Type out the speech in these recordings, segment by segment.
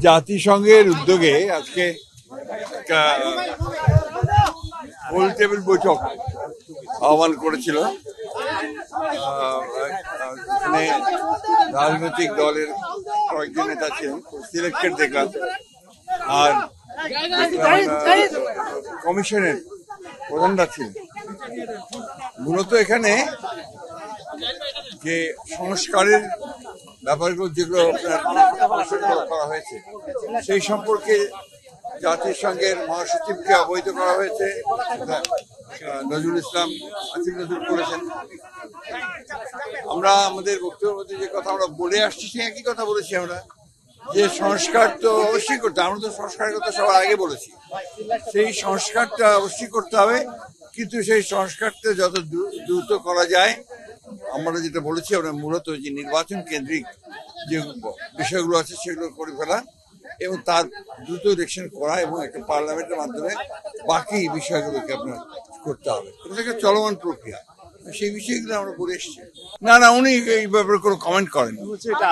জাতিসংঘের উদ্যোগে আজকে একটা গোল টেবিল বৈঠক আহ্বান করেছিল। এখানে রাজনৈতিক দলের কয়েকজন নেতা ছিলেন, সিলেক্টেড দেখলাম, আর কমিশনের প্রধানরা ছিলেন। মূলত এখানে যে সংস্কারের ব্যাপারগুলো যেগুলো করা হয়েছে সেই সম্পর্কে জাতিসংঘের মহাসচিবকে অবহিত করা হয়েছে। নজরুল ইসলাম আসিফ নজরুল করেছেন। আমরা আমাদের বক্তব্যের মধ্যে যে কথা আমরা বলে আসছি সে একই কথা বলেছি আমরা, যে সংস্কার তো অবশ্যই করতে, আমরা তো সংস্কারের কথা সবার আগে বলেছি। সেই সংস্কারটা অবশ্যই করতে হবে, কিন্তু সেই সংস্কারটা যত দ্রুত করা যায়, আমরা যেটা বলেছি আমরা মূলত যে নির্বাচন কেন্দ্রিক যে বিষয়গুলো আছে সেগুলো করে ফেলা এবং তার দ্রুত ইলেকশন করা এবং একটা পার্লামেন্টের মাধ্যমে বাকি বিষয়গুলোকে আপনার করতে হবে। এটা একটা চলমান প্রক্রিয়া, সেই বিষয়গুলো আমরা বলে এসেছি। না না, উনি এই ব্যাপারে কোনো কমেন্ট করেন, এটা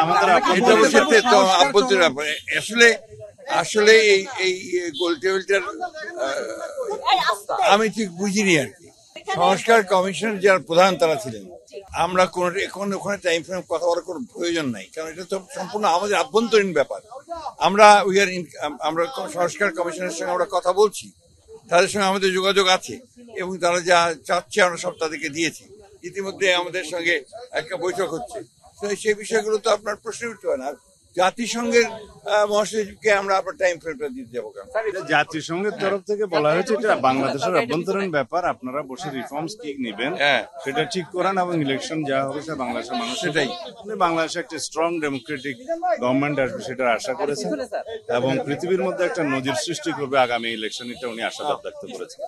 আভ্যন্তরীণ ব্যাপার। আসলে এই গোল টেবিলটার আমি ঠিক বুঝিনি আর কি। সংস্কার কমিশন যারা প্রধান তারা ছিলেন, আমরা এখন ওখানে টাইম ফ্রেম কথা বলার কোনো প্রয়োজন নাই, কারণ এটা তো সম্পূর্ণ আমাদের আভ্যন্তরীণ ব্যাপার। আমরা সংস্কার কমিশনের সঙ্গে আমরা কথা বলছি, তাদের সঙ্গে আমাদের যোগাযোগ আছে এবং তারা যা চাচ্ছে আমরা সব তাদেরকে দিয়েছি। ইতিমধ্যে আমাদের সঙ্গে একটা বৈঠক হচ্ছে, তো সেই বিষয়গুলো তো আপনার প্রশ্ন উঠতে হয় না। জাতিসংঘের মহাসচিবকে আমরা আপনার টাইম ফ্রেমটা দিতে যাবো কেন? জাতিসংঘের তরফ থেকে বলা হয়েছে এটা বাংলাদেশের অভ্যন্তরীণ ব্যাপার, আপনারা বসে রিফর্মস কি নেবেন সেটা ঠিক করেন এবং ইলেকশন যা হবে সেটা বাংলাদেশের মানুষ সেটাই। বাংলাদেশে একটা স্ট্রং ডেমোক্রেটিক গভর্নমেন্ট আসবে সেটা আশা করেছেন এবং পৃথিবীর মধ্যে একটা নজির সৃষ্টি করবে আগামী ইলেকশন, এটা উনি আশাবাদ ব্যক্ত করেছেন।